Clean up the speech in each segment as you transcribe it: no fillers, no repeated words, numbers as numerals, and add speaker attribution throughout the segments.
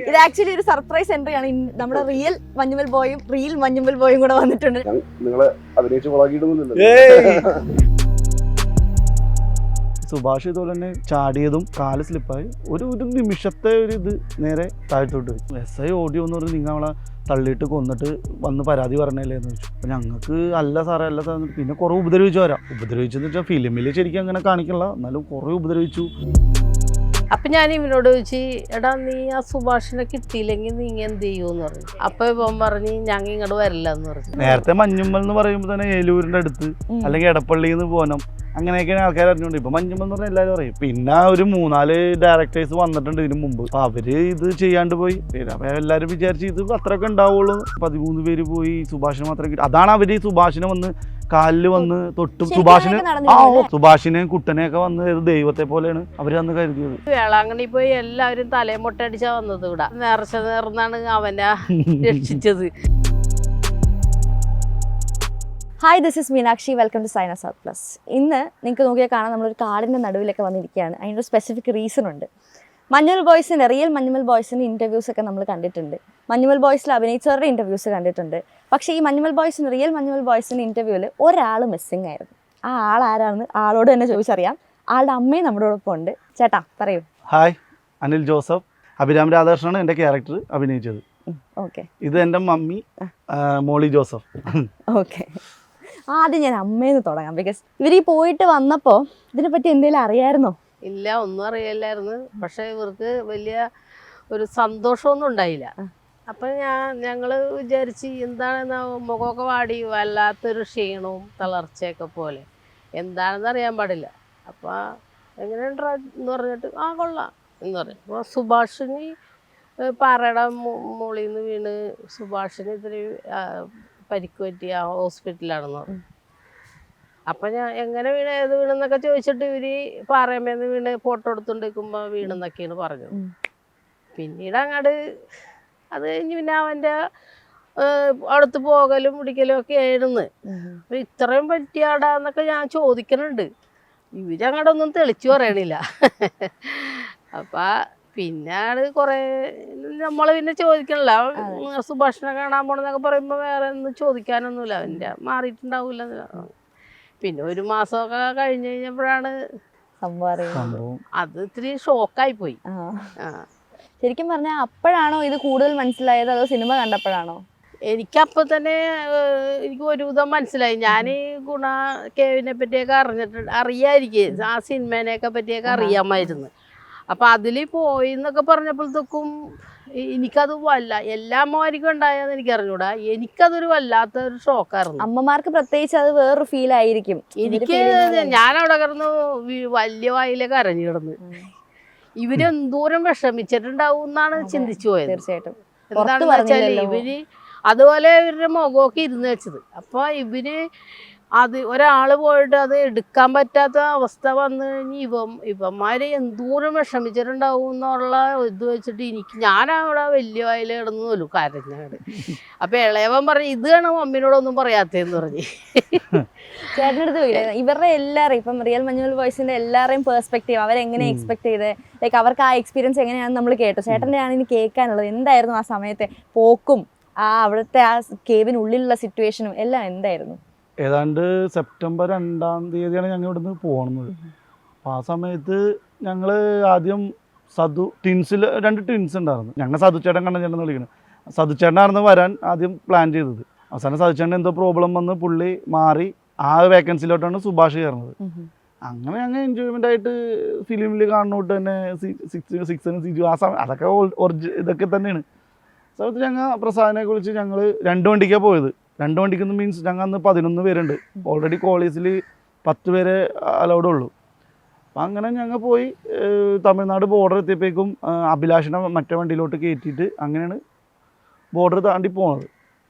Speaker 1: ഇത് ആക്ച്വലി ഒരു surprise entry ആണ്. നമ്മുടെ റിയൽ മഞ്ഞുമൽ ബോയും റിയൽ മഞ്ഞുമൽ ബോയും കൂടെ വന്നിട്ടുണ്ട്.
Speaker 2: നിങ്ങളെ അഭിനയിച്ച് വളാക്കിയിട്ടൊന്നുമില്ലല്ലോ.
Speaker 3: സുഭാഷ് ഇതുപോലെ തന്നെ ചാടിയതും കാല് സ്ലിപ്പായി ഒരു നിമിഷത്തെ ഒരു ഇത് നേരെ താഴ്ത്തോട്ട് പോയി. SI ഓഡിയോ എന്ന് പറഞ്ഞ് നിങ്ങൾ നമ്മളെ തള്ളിയിട്ട് കൊന്നിട്ട് വന്ന് പരാതി പറഞ്ഞല്ലേ എന്ന് ചോദിച്ചു. അപ്പം ഞങ്ങൾക്ക് അല്ല സാറേ അല്ല സാർ. പിന്നെ കുറേ ഉപദ്രവിച്ചു വരാം. ഉപദ്രവിച്ചെന്ന് വെച്ചാൽ ഫിലിമിൽ ശരിക്കും അങ്ങനെ കാണിക്കണില്ല, എന്നാലും കുറേ ഉപദ്രവിച്ചു.
Speaker 4: അപ്പം ഞാൻ ഇവനോട് ചോദിച്ചു, എടാ നീ ആ സുഭാഷിനെ കിട്ടിയില്ലെങ്കിൽ നീ എന്ത് ചെയ്യുമെന്ന് പറഞ്ഞു. അപ്പം ഇവൻ പറഞ്ഞ് ഞങ്ങൾ ഇങ്ങോട്ട് വരില്ല എന്ന് പറഞ്ഞു.
Speaker 3: നേരത്തെ മഞ്ഞുമ്മൽ എന്ന് പറയുമ്പോൾ തന്നെ ഏലൂരിൻ്റെ അടുത്ത് അല്ലെങ്കിൽ എടപ്പള്ളിയിൽ നിന്ന് പോകണം അങ്ങനെയൊക്കെയാണ് ആൾക്കാർ അറിഞ്ഞുകൊണ്ട്. ഇപ്പം മഞ്ഞുമ്മൽ എന്ന് പറഞ്ഞാൽ എല്ലാവരും പറയും. പിന്നെ ഒരു 3-4 ഡയറക്ടേഴ്സ് വന്നിട്ടുണ്ട് ഇതിന് മുമ്പ്. അപ്പം അവർ ഇത് ചെയ്യാണ്ട് പോയി. പിന്നെ അപ്പം എല്ലാവരും വിചാരിച്ച് ഇത് അത്രയൊക്കെ ഉണ്ടാവുള്ളൂ. 13 പേര് പോയി, സുഭാഷിനെ മാത്രം കിട്ടി. അതാണ് അവർ സുഭാഷിനെ വന്ന് കാലിൽ വന്ന് തൊട്ടും സുഭാഷിനെയും കുട്ടനെയൊക്കെ വന്ന് ദൈവത്തെ പോലെയാണ് അവർ അന്ന് കരുതിയത്.
Speaker 4: വേളാങ്കണ്ണി പോയി എല്ലാവരും തലയും മുട്ടടിച്ചാ വന്നത്. ഇവിടെ നേർന്നാണ് അവനെ രക്ഷിച്ചത്.
Speaker 1: Hi, this is Meenakshi. Welcome to Saina South Plus. ഇന്ന് നിങ്ങൾക്ക് നോക്കിയാൽ കാണാൻ നമ്മളൊരു കാടിൻ്റെ നടുവിലൊക്കെ വന്നിരിക്കുകയാണ്. അതിനൊരു സ്പെസിഫിക് റീസൺ ഉണ്ട്. മഞ്ഞുമൽ ബോയ്സിൻ്റെ റിയൽ മഞ്ഞുമൽ ബോയ്സിൻ്റെ ഇൻ്റർവ്യൂസൊക്കെ നമ്മൾ കണ്ടിട്ടുണ്ട്. മഞ്ഞുമൽ ബോയ്സിൽ അഭിനയിച്ചവരുടെ ഇൻ്റർവ്യൂസ് കണ്ടിട്ടുണ്ട്. പക്ഷേ ഈ മഞ്ഞുമൽ ബോയ്സിൻ്റെ റിയൽ മഞ്ഞുമൽ ബോയ്സിൻ്റെ ഇൻ്റർവ്യൂവിൽ ഒരാൾ മിസ്സിങ് ആയിരുന്നു. ആ ആൾ ആരാണെന്ന് ആളോട് തന്നെ ചോദിച്ചറിയാം. ആളുടെ അമ്മയും നമ്മുടെ ഒപ്പം ഉണ്ട്. ചേട്ടാ പറയൂ.
Speaker 3: ഹായ്, അനിൽ ജോസഫ്. അഭിരാം രാധാകൃഷ്ണനാണ് എൻ്റെ ക്യാരക്ടർ അഭിനയിച്ചത്.
Speaker 1: ഓക്കെ.
Speaker 3: ഇത് എൻ്റെ മമ്മി മോളി ജോസഫ്.
Speaker 1: ഓക്കെ, ആദ്യം ഞാൻ അമ്മേന്ന് തുടങ്ങാം. ബിക്കോസ് ഇവർ ഈ പോയിട്ട് വന്നപ്പോൾ ഇതിനെപ്പറ്റി എന്തെങ്കിലും അറിയായിരുന്നോ?
Speaker 4: ഇല്ല, ഒന്നും അറിയില്ലായിരുന്നു. പക്ഷെ ഇവർക്ക് വലിയ ഒരു സന്തോഷമൊന്നും ഉണ്ടായില്ല. അപ്പം ഞങ്ങൾ വിചാരിച്ച് എന്താണെന്ന് മുഖമൊക്കെ വാടി വല്ലാത്തൊരു ക്ഷീണവും തളർച്ചയൊക്കെ പോലെ എന്താണെന്ന് അറിയാൻ പാടില്ല. അപ്പം എങ്ങനെയുണ്ടാ എന്ന് പറഞ്ഞിട്ട് ആ കൊള്ളാം എന്ന് പറയും. അപ്പോൾ സുഭാഷിന് പാറയുടെ മുകളിൽ നിന്ന് വീണ് സുഭാഷിന് ഇത്തിരി പരിക്ക് പറ്റിയ ഹോസ്പിറ്റലാണെന്ന് പറഞ്ഞു. അപ്പം ഞാൻ എങ്ങനെ വീണ് ഏത് വീണെന്നൊക്കെ ചോദിച്ചിട്ട് ഇവർ പാറയമ്മേന്ന് വീണ് ഫോട്ടോ എടുത്തുകൊണ്ടിരിക്കുമ്പോൾ വീണെന്നൊക്കെയാണ് പറഞ്ഞത്. പിന്നീട് അങ്ങോട്ട് അത് കഴിഞ്ഞ് പിന്നെ അവൻ്റെ അടുത്ത് പോകലും പിടിക്കലും ഒക്കെ ആയിരുന്നു. അപ്പം ഇത്രയും പറ്റിയാടാന്നൊക്കെ ഞാൻ ചോദിക്കുന്നുണ്ട്. ഇവരങ്ങോട്ടൊന്നും തെളിച്ചു പറയണില്ല. അപ്പം പിന്നെ അത് കുറേ നമ്മൾ പിന്നെ ചോദിക്കണില്ല. സുഭാഷിനെ കാണാൻ പോണെന്നൊക്കെ പറയുമ്പോൾ വേറെ ഒന്നും ചോദിക്കാനൊന്നുമില്ല. അവൻ്റെ മാറിയിട്ടുണ്ടാവില്ല. പിന്നെ ഒരു മാസമൊക്കെ കഴിഞ്ഞ് കഴിഞ്ഞപ്പോഴാണ്
Speaker 1: സംഭവം.
Speaker 4: അത് ഇത്തിരി ഷോക്കായി പോയി.
Speaker 1: ശരിക്കും പറഞ്ഞാൽ അപ്പോഴാണോ ഇത് കൂടുതൽ മനസ്സിലായത്, അതോ സിനിമ കണ്ടപ്പോഴാണോ?
Speaker 4: എനിക്കപ്പോൾ തന്നെ എനിക്ക് ഒരുവിധം മനസ്സിലായി. ഞാൻ കേവിനെ പറ്റിയൊക്കെ അറിയാമായിരിക്കും. ആ സിനിമേനെയൊക്കെ പറ്റിയൊക്കെ അറിയാമായിരുന്നു. അപ്പം അതിൽ പോയി എന്നൊക്കെ പറഞ്ഞപ്പോഴത്തേക്കും എനിക്കത് എല്ലാ അമ്മമാർക്കും ഉണ്ടായെന്ന് എനിക്ക് അറിഞ്ഞൂടാ. എനിക്കതൊരു വല്ലാത്തൊരു ഷോക്കായിരുന്നു.
Speaker 1: അമ്മമാർക്ക് പ്രത്യേകിച്ച് അത് വേറൊരു ഫീൽ ആയിരിക്കും.
Speaker 4: എനിക്ക് ഞാനവിടെ കിടന്ന് വലിയ വായിലേക്ക് അരഞ്ഞു കിടന്ന് ഇവരെന്തോരം വിഷമിച്ചിട്ടുണ്ടാവും എന്നാണ് ചിന്തിച്ചു പോയത്.
Speaker 1: തീർച്ചയായിട്ടും.
Speaker 4: എന്താണെന്ന് വെച്ചാൽ ഇവര് അതുപോലെ ഇവരുടെ മുഖമൊക്കെ ഇരുന്ന് വെച്ചത്. അപ്പോൾ ഇവര് അത് ഒരാൾ പോയിട്ട് അത് എടുക്കാൻ പറ്റാത്ത അവസ്ഥ വന്നു കഴിഞ്ഞ് ഇവന്മാരെ എന്തോരം വിഷമിച്ചിട്ടുണ്ടാവും എന്നുള്ള ഇത് വെച്ചിട്ട് ഞാനവിടെ വലിയ വായിൽ കിടന്നു പോലും കരഞ്ഞാട്. അപ്പം ഇളയവൻ പറഞ്ഞു, ഇതാണ് മമ്മിനോടൊന്നും പറയാത്തതെന്ന് പറഞ്ഞ്.
Speaker 1: ചേട്ടനടുത്ത് ഇവരുടെ എല്ലാവരും ഇപ്പം റിയൽ മഞ്ഞുമൽ ബോയ്സിന്റെ എല്ലാവരെയും പേഴ്സ്പെക്റ്റീവ് അവരെങ്ങനെ എക്സ്പെക്ട് ചെയ്ത് ലൈക്ക് അവർക്ക് ആ എക്സ്പീരിയൻസ് എങ്ങനെയാണെന്ന് നമ്മൾ കേട്ടു. ചേട്ടൻ്റെ ആണ് ഇനി കേൾക്കാനുള്ളത്. എന്തായിരുന്നു ആ സമയത്തെ പോക്കും അവിടുത്തെ ആ കേവിനുള്ളിലുള്ള സിറ്റുവേഷനും എല്ലാം എന്തായിരുന്നു?
Speaker 3: ഏതാണ്ട് സെപ്റ്റംബർ 2-ാം തീയതിയാണ് ഞങ്ങൾ ഇവിടുന്ന് പോകുന്നത്. അപ്പോൾ ആ സമയത്ത് ഞങ്ങൾ ആദ്യം ട്വിൻസിൽ 2 ട്വിൻസ് ഉണ്ടായിരുന്നു. ഞങ്ങൾ സതുച്ചേട്ടൻ കണ്ണഞ്ചേട്ടൻ വിളിക്കുന്നത്. സതുച്ചേട്ടനായിരുന്നു വരാൻ ആദ്യം പ്ലാൻ ചെയ്തത്. അവസാനം സതുച്ചേട്ടൻ എന്തോ പ്രോബ്ലം വന്ന് പുള്ളി മാറി ആ വേക്കൻസിയിലോട്ടാണ് സുഭാഷ് കയറുന്നത്. അങ്ങനെ ഞങ്ങൾ എൻജോയ്മെൻ്റ് ആയിട്ട് ഫിലിമിൽ കാണുന്നോട്ട് തന്നെ സിക്സനും സിജു ആ സമയം അതൊക്കെ ഇതൊക്കെ തന്നെയാണ്. സമയത്ത് ഞങ്ങൾ പ്രസാദിനെ കുറിച്ച് ഞങ്ങൾ 2 വണ്ടിക്കാണ് പോയത്. 2 വണ്ടിക്കെന്ന് മീൻസ് ഞങ്ങൾ അന്ന് 11 പേരുണ്ട്. ഓൾറെഡി കോളേജിൽ 10 പേരെ അലൗഡ് ഉള്ളൂ. അപ്പം അങ്ങനെ ഞങ്ങൾ പോയി തമിഴ്നാട് ബോർഡർ എത്തിയപ്പോഴേക്കും അഭിലാഷിനെ മറ്റേ വണ്ടിയിലോട്ട് കയറ്റിയിട്ട് അങ്ങനെയാണ് ബോർഡർ താണ്ടി പോകുന്നത്.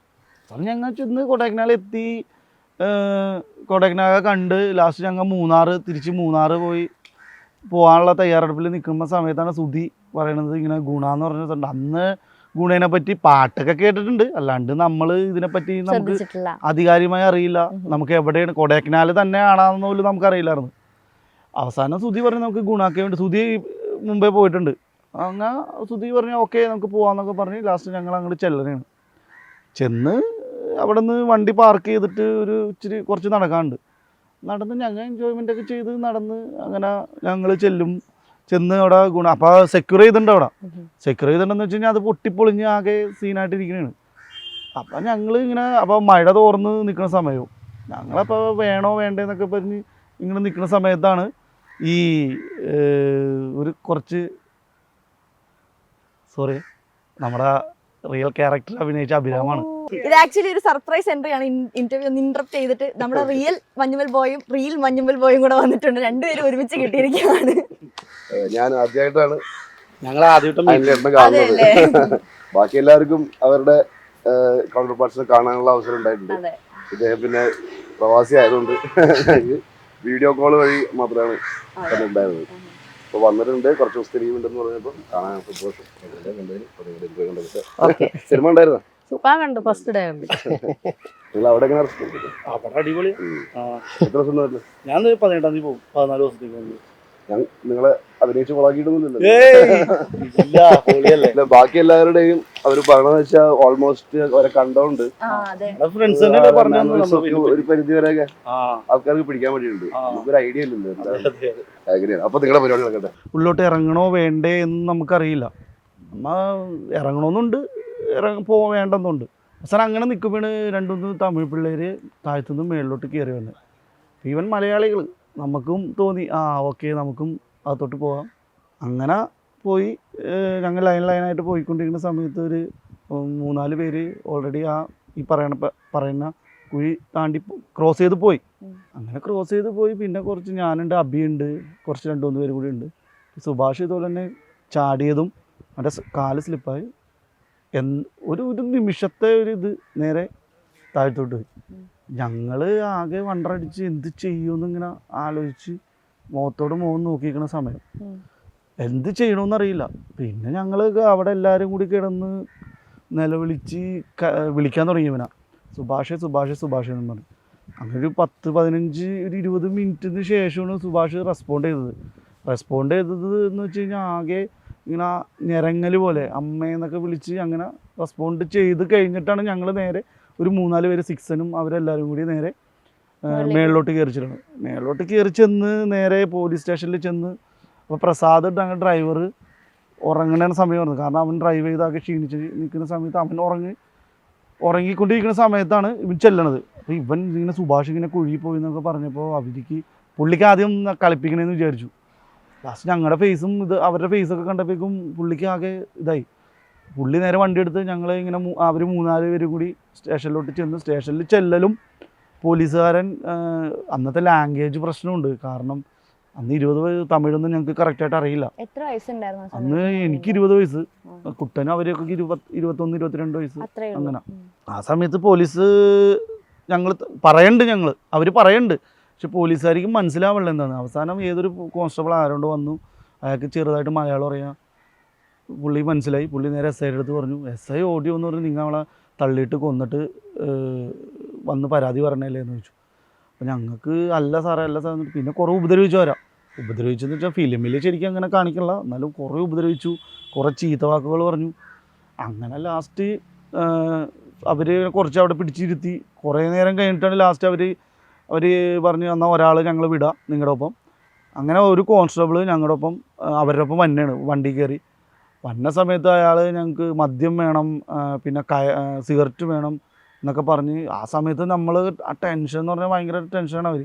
Speaker 3: അപ്പം ഞങ്ങൾ ചെന്ന് കൊടൈക്കനാൽ എത്തി. കൊടൈക്കനാൽ കണ്ട് ലാസ്റ്റ് ഞങ്ങൾ തിരിച്ച് മൂന്നാർ പോകാനുള്ള തയ്യാറെടുപ്പിൽ നിൽക്കുന്ന സമയത്താണ് സുധി പറയണത് ഇങ്ങനെ ഗുണ എന്ന് പറഞ്ഞിട്ടുണ്ട്. അന്ന് ഗുണേനെ പറ്റി പാട്ടൊക്കെ കേട്ടിട്ടുണ്ട്, അല്ലാണ്ട് നമ്മൾ ഇതിനെപ്പറ്റി നമുക്ക് അധികാരികമായി അറിയില്ല. നമുക്ക് എവിടെയാണ് കൊടൈക്കനാൽ തന്നെ ആണെന്ന് പോലും നമുക്കറിയില്ലായിരുന്നു. അവസാനം സുധി പറഞ്ഞു നമുക്ക് ഗുണാക്ക് വേണ്ടി. സുധി മുമ്പേ പോയിട്ടുണ്ട്. അങ്ങനെ സുധി പറഞ്ഞു ഓക്കെ നമുക്ക് പോവാന്നൊക്കെ പറഞ്ഞ് ലാസ്റ്റ് ഞങ്ങൾ അങ്ങോട്ട് ചെല്ലണേണ്. ചെന്ന് അവിടെ നിന്ന് വണ്ടി പാർക്ക് ചെയ്തിട്ട് ഒരു ഇച്ചിരി കുറച്ച് നടക്കാനുണ്ട്. നടന്ന് ഞങ്ങൾ എൻജോയ്മെൻ്റ് ഒക്കെ ചെയ്ത് നടന്ന് അങ്ങനെ ഞങ്ങൾ ചെന്ന് അവിടെ അപ്പോൾ സെക്യൂർ ചെയ്തിട്ടുണ്ട്. അവിടെ സെക്യൂർ ചെയ്തിട്ടുണ്ടെന്ന് വെച്ച് കഴിഞ്ഞാൽ അത് പൊട്ടിപ്പൊളിഞ്ഞ് ആകെ സീനായിട്ടിരിക്കണേണ്. അപ്പം ഞങ്ങൾ ഇങ്ങനെ അപ്പോൾ മഴ തോർന്ന് നിൽക്കുന്ന സമയവും ഞങ്ങളപ്പോൾ വേണോ വേണ്ടേന്നൊക്കെ പറഞ്ഞ് ഇങ്ങനെ നിൽക്കുന്ന സമയത്താണ് ഈ ഒരു കുറച്ച് നമ്മുടെ റിയൽ ക്യാരക്ടർ അഭിനയിച്ച അഭിരാമാണ്.
Speaker 1: ഇത് ആക്ച്വലി ഒരു സർപ്രൈസ് എൻട്രി ആണ്. ഇന്റർവ്യൂ ഒന്ന് ഇന്ററപ്റ്റ് ചെയ്തിട്ട് നമ്മുടെ റിയൽ മഞ്ഞുമൽ ബോയും റിയൽ മഞ്ഞുമൽ ബോയും കൂടെ വന്നിട്ടുണ്ട്. രണ്ടുപേരും ഒരുമിച്ച് കിട്ടിയിരിക്കുകയാണ്.
Speaker 2: ഞാൻ ആദ്യമായിട്ടാണ്
Speaker 5: ഞങ്ങൾ ആദ്യമായിട്ടും
Speaker 2: കാണുന്നത്. ബാക്കി എല്ലാവർക്കും അവരുടെ കൗണ്ടർ പാർട്സിനെ കാണാനുള്ള അവസരം ഉണ്ടായിട്ടുണ്ട്. ഇദ്ദേഹം പിന്നെ പ്രവാസി ആയതുകൊണ്ട് വീഡിയോ കോൾ വഴി മാത്രമാണ് ഉണ്ടായിരുന്നത്. ഇപ്പോൾ വന്നിട്ടുണ്ട്, കുറച്ച് ദിവസത്തെ ലീവ് ഉണ്ടെന്ന് പറഞ്ഞപ്പോൾ കാണാൻ സന്തോഷം. സിനിമ ഉണ്ടായിരുന്നോ?
Speaker 4: കണ്ടു, ഫസ്റ്റ് ഡേ കണ്ടു.
Speaker 2: നിങ്ങൾ അവിടെ എങ്ങനെ
Speaker 5: അവിടെ അടിപൊളി.
Speaker 2: എത്ര ദിവസം ഉണ്ടായിരുന്നു?
Speaker 5: ഞാൻ 18-ാം തീയതി പോകും, 14 ദിവസത്തേക്ക്.
Speaker 2: നിങ്ങളെ അഭിനയിച്ച് കൊളാക്കിയിട്ടൊന്നുമില്ലല്ലോ.
Speaker 5: പൊളിയല്ലേ.
Speaker 2: ബാക്കി എല്ലാവരുടെയും അവര് പറയണെന്ന് വെച്ചാൽ ഓൾമോസ്റ്റ് അവരെ കണ്ടോണ്ട്
Speaker 5: ഫ്രണ്ട്സ്
Speaker 2: ഒരു പരിധി വരെയൊക്കെ ആൾക്കാർക്ക് പിടിക്കാൻ വേണ്ടിയിട്ടുണ്ട്. നമുക്കൊരു ഐഡിയ ഇല്ലല്ലോ അങ്ങനെയാണ്. അപ്പൊ നിങ്ങളുടെ പരിപാടി നടക്കട്ടെ.
Speaker 3: ഉള്ളോട്ട് ഇറങ്ങണോ വേണ്ടേ എന്ന് നമുക്കറിയില്ല. നമ്മ ഇറങ്ങണമെന്നുണ്ട്, വേണ്ടെന്നുണ്ട്. അവസാനം അങ്ങനെ നിൽക്കുമ്പോൾ 2-3 തമിഴ് പിള്ളേർ താഴത്തുനിന്ന് മേളിലോട്ട് കയറി വന്നത്. ഈവൻ മലയാളികൾ നമുക്കും തോന്നി ഓക്കെ നമുക്കും അകത്തോട്ട് പോകാം. അങ്ങനെ പോയി ഞങ്ങൾ ലൈനായിട്ട് പോയിക്കൊണ്ടിരിക്കുന്ന സമയത്ത് ഒരു 3-4 പേര് ഓൾറെഡി ഈ പറയുന്ന കുഴി താണ്ടി ക്രോസ് ചെയ്ത് പോയി. അങ്ങനെ ക്രോസ് ചെയ്ത് പോയി. പിന്നെ കുറച്ച് ഞാനുണ്ട്, അബിയുണ്ട്, കുറച്ച് 2-3 പേര് കൂടി ഉണ്ട്. സുഭാഷ് ഇതുപോലെ തന്നെ ചാടിയതും അവൻ്റെ കാല് സ്ലിപ്പായി. ഒരു നിമിഷത്തെ ഒരു ഇത് നേരെ താഴത്തോട്ട് പോയി. ഞങ്ങൾ ആകെ വണ്ടറടിച്ച് എന്ത് ചെയ്യുമെന്ന് ഇങ്ങനെ ആലോചിച്ച് മുഖത്തോട് മുഖം നോക്കിയിരിക്കുന്ന സമയം എന്ത് ചെയ്യണമെന്നറിയില്ല. പിന്നെ ഞങ്ങൾ അവിടെ എല്ലാവരും കൂടി കിടന്ന് നിലവിളിച്ച് വിളിക്കാൻ തുടങ്ങിയവനാ സുഭാഷ് എന്ന് പറഞ്ഞു. അങ്ങനെ ഒരു 10-15-20 മിനിറ്റിന് ശേഷമാണ് സുഭാഷ് റെസ്പോണ്ട് ചെയ്തത് എന്ന് വെച്ച് കഴിഞ്ഞാൽ ആകെ ഇങ്ങനെ ഞെരങ്ങൽ പോലെ അമ്മയെന്നൊക്കെ വിളിച്ച് അങ്ങനെ റെസ്പോണ്ട് ചെയ്ത് കഴിഞ്ഞിട്ടാണ് ഞങ്ങൾ നേരെ ഒരു 3-4 പേര് സിക്സനും അവരെല്ലാവരും കൂടി നേരെ മേളിലോട്ട് കയറിച്ചിട്ടുണ്ട്. മേളിലോട്ട് കയറി ചെന്ന് നേരെ പോലീസ് സ്റ്റേഷനിൽ ചെന്ന് അപ്പോൾ പ്രസാദ് ഞങ്ങൾ ഡ്രൈവർ ഉറങ്ങണ സമയമായിരുന്നു. കാരണം അവൻ ഡ്രൈവ് ചെയ്താകെ ക്ഷീണിച്ച് നിൽക്കുന്ന സമയത്ത് അവൻ ഉറങ്ങിക്കൊണ്ടിരിക്കുന്ന സമയത്താണ് ഇവൻ ചെല്ലണത്. അപ്പോൾ ഇവൻ ഇങ്ങനെ സുഭാഷ് ഇങ്ങനെ കുഴി പോയി എന്നൊക്കെ പറഞ്ഞപ്പോൾ പുള്ളിക്ക് ആദ്യം കളിപ്പിക്കണമെന്ന് വിചാരിച്ചു. ലാസ്റ്റ് ഞങ്ങളുടെ ഫേസും അവരുടെ ഫേസൊക്കെ കണ്ടപ്പോഴേക്കും പുള്ളിക്ക് ആകെ ഇതായി. പുള്ളി നേരെ വണ്ടി എടുത്ത് ഞങ്ങൾ ഇങ്ങനെ അവർ 3-4 പേര് കൂടി സ്റ്റേഷനിലോട്ട് ചെന്ന് സ്റ്റേഷനിൽ ചെല്ലലും പോലീസുകാരൻ അന്നത്തെ ലാംഗ്വേജ് പ്രശ്നമുണ്ട്. കാരണം അന്ന് 20 തമിഴൊന്നും ഞങ്ങൾക്ക് കറക്റ്റായിട്ട് അറിയില്ല.
Speaker 1: എത്ര വയസ്സുണ്ടായിരുന്നു
Speaker 3: അന്ന്? എനിക്ക് 20 വയസ്സ്, കുട്ടനും അവരൊക്കെ 21-22 വയസ്സ് അങ്ങനെ. ആ സമയത്ത് പോലീസ് അവർ പറയുന്നുണ്ട്, പക്ഷെ പോലീസുകാർക്ക് മനസ്സിലാവുള്ള എന്താണ്. അവസാനം ഏതൊരു കോൺസ്റ്റബിൾ ആരോണ്ട് വന്നു, അയാൾക്ക് ചെറുതായിട്ട് മലയാളം അറിയാം. പുള്ളി മനസ്സിലായി. പുള്ളി നേരെ SI അടുത്ത് പറഞ്ഞു. SI ഓടി വന്ന് പറഞ്ഞു നിങ്ങളെ തള്ളിയിട്ട് കൊന്നിട്ട് വന്ന് പരാതി പറഞ്ഞല്ലേ എന്ന് ചോദിച്ചു. അപ്പോൾ ഞങ്ങൾക്ക് അല്ല സാറേ പിന്നെ കുറേ ഉപദ്രവിച്ചെന്ന് വെച്ചാൽ ഫിലിമിൽ ശരിക്കും അങ്ങനെ കാണിക്കണില്ല, എന്നാലും കുറേ ഉപദ്രവിച്ചു, കുറേ ചീത്ത വാക്കുകൾ പറഞ്ഞു. അങ്ങനെ ലാസ്റ്റ് അവർ കുറച്ച് അവിടെ പിടിച്ചിരുത്തി. കുറേ നേരം കഴിഞ്ഞിട്ടാണ് ലാസ്റ്റ് അവർ പറഞ്ഞു എന്നാൽ ഒരാൾ ഞങ്ങൾ വിടാം നിങ്ങളുടെ ഒപ്പം. അങ്ങനെ ഒരു കോൺസ്റ്റബിൾ ഞങ്ങളുടെ ഒപ്പം അവരുടെ ഒപ്പം വന്നെയാണ്. വണ്ടി കയറി വന്ന സമയത്ത് അയാൾ ഞങ്ങൾക്ക് മദ്യം വേണം, പിന്നെ സിഗരറ്റ് വേണം എന്നൊക്കെ പറഞ്ഞ്. ആ സമയത്ത് നമ്മൾ ആ ടെൻഷൻ എന്ന് പറഞ്ഞാൽ ഭയങ്കര ടെൻഷനാണ്. അവർ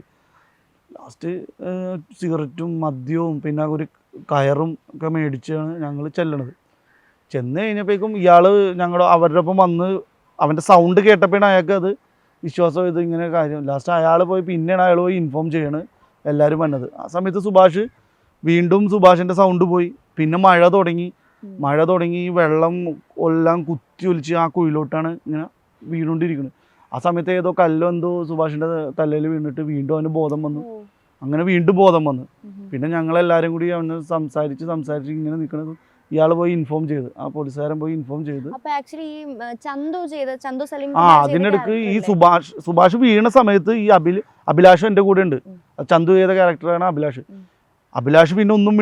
Speaker 3: ലാസ്റ്റ് സിഗരറ്റും മദ്യവും പിന്നെ ഒരു കയറും ഒക്കെ മേടിച്ചാണ് ഞങ്ങൾ ചെല്ലണത്. ചെന്ന് കഴിഞ്ഞപ്പോഴേക്കും ഇയാൾ അവരുടെ ഒപ്പം വന്ന് അവൻ്റെ സൗണ്ട് കേട്ടപ്പോഴാണ് അയാൾക്ക് അത് വിശ്വാസം ഇത് ഇങ്ങനെ കാര്യം. ലാസ്റ്റ് അയാൾ പിന്നെയാണ് അയാൾ പോയി ഇൻഫോം ചെയ്യണത് എല്ലാവരും വന്നത്. ആ സമയത്ത് വീണ്ടും സുഭാഷിൻ്റെ സൗണ്ട് പോയി. പിന്നെ മഴ തുടങ്ങി വെള്ളം എല്ലാം കുത്തി ഒലിച്ച് ആ കുഴിയിലോട്ടാണ് ഇങ്ങനെ വീണുകൊണ്ടിരിക്കുന്നത്. ആ സമയത്ത് ഏതോ കല്ലോ എന്തോ സുഭാഷിൻ്റെ തലയിൽ വീണിട്ട് വീണ്ടും അവന് ബോധം വന്നു. അങ്ങനെ വീണ്ടും ബോധം വന്നു. പിന്നെ ഞങ്ങളെല്ലാവരും കൂടി അവന് സംസാരിച്ച് ഇങ്ങനെ നിൽക്കുന്നത് ഇയാൾ പോയി ഇൻഫോം ചെയ്ത്, ആ പോലീസുകാരൻ പോയി ഇൻഫോം ചെയ്ത്. അതിനിടയ്ക്ക് ഈ സുഭാഷ് വീണ സമയത്ത് ഈ അഭിലാഷ് എൻ്റെ കൂടെ ഉണ്ട്. ചന്തു ചെയ്ത ക്യാരക്ടറാണ് അഭിലാഷ് പിന്നെ ഒന്നും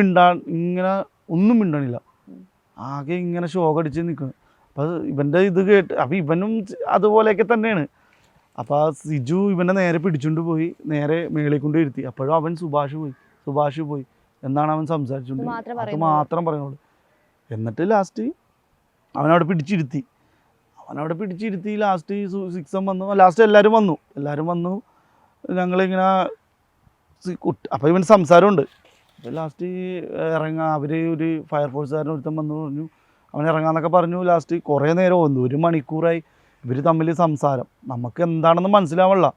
Speaker 3: മിണ്ടണില്ല. ആകെ ഇങ്ങനെ ഷോക്ക് അടിച്ച് നിൽക്കുന്നു. അപ്പോൾ ഇവൻ്റെ ഇത് കേട്ട് അപ്പോൾ ഇവനും അതുപോലെയൊക്കെ തന്നെയാണ്. അപ്പോൾ ആ സിജു ഇവനെ നേരെ പിടിച്ചുകൊണ്ട് പോയി നേരെ മേളിൽ കൊണ്ട് ഇരുത്തി. അപ്പോഴും അവൻ സുഭാഷ് പോയി എന്നാണ് അവൻ സംസാരിച്ചുകൊണ്ട് അത് മാത്രം പറയുന്നുള്ളൂ. എന്നിട്ട് ലാസ്റ്റ് അവനവിടെ പിടിച്ചിരുത്തി ലാസ്റ്റ് 6 വന്നു. ലാസ്റ്റ് എല്ലാവരും വന്നു. ഞങ്ങളിങ്ങനെ അപ്പോൾ ഇവൻ സംസാരമുണ്ട്. അപ്പോൾ ലാസ്റ്റ് ഇറങ്ങാൻ അവർ ഒരു ഫയർഫോഴ്സുകാരൻ ഒരുത്തം വന്നു പറഞ്ഞു അവൻ ഇറങ്ങാന്നൊക്കെ പറഞ്ഞു. ലാസ്റ്റ് കുറേ നേരം വന്നു, 1 മണിക്കൂറായി ഇവർ തമ്മിൽ സംസാരം. നമുക്ക് എന്താണെന്ന് മനസ്സിലാവണില്ല.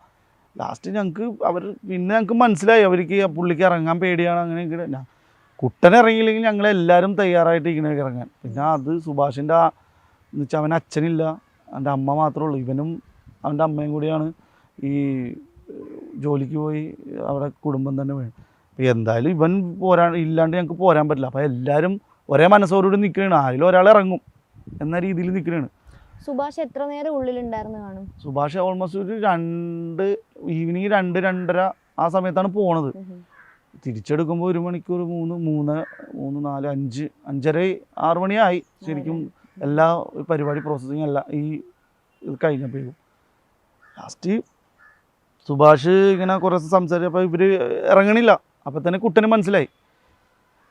Speaker 3: ലാസ്റ്റ് ഞങ്ങൾക്ക് മനസ്സിലായി അവർക്ക് പുള്ളിക്ക് ഇറങ്ങാൻ പേടിയാണ്. അങ്ങനെ കുട്ടൻ ഇറങ്ങിയില്ലെങ്കിൽ ഞങ്ങളെല്ലാവരും തയ്യാറായിട്ട് ഇങ്ങനെ ഇറങ്ങാൻ. പിന്നെ അത് സുഭാഷിൻ്റെ എന്ന് വെച്ചാൽ അവൻ അച്ഛനില്ല, അവൻ്റെ അമ്മ മാത്രമേ ഉള്ളൂ. ഇവനും അവൻ്റെ അമ്മയും കൂടിയാണ് ഈ ജോലിക്ക് പോയി അവിടെ കുടുംബം തന്നെ വേണം. അപ്പോൾ എന്തായാലും ഇവൻ ഇല്ലാണ്ട് ഞങ്ങൾക്ക് പോരാൻ പറ്റില്ല. അപ്പോൾ എല്ലാവരും ഒരേ മനസ്സോടുകൂടി നിൽക്കുകയാണ്. ആരെങ്കിലും ഒരാൾ ഇറങ്ങും എന്ന രീതിയിൽ നിൽക്കുകയാണ്.
Speaker 1: സുഭാഷ് എത്ര നേരം ഉള്ളിലുണ്ടായിരുന്നു കാണും?
Speaker 3: സുഭാഷ് ഓൾമോസ്റ്റ് ഒരു ഈവനിങ് 2-2:30 ആ സമയത്താണ് പോണത്. തിരിച്ചെടുക്കുമ്പോൾ 1 മണിക്കൂർ 3, 4, 5, 5:30-6 മണിയായി ശരിക്കും എല്ലാ പരിപാടി പ്രോസസ്സിങ് എല്ലാം ഈ ഇത് കഴിഞ്ഞപ്പോഴേക്കും. ലാസ്റ്റ് സുഭാഷ് ഇങ്ങനെ കുറച്ച് സംസാരിച്ചപ്പോൾ ഇവർ ഇറങ്ങണില്ല. അപ്പോൾ തന്നെ കുട്ടന് മനസ്സിലായി.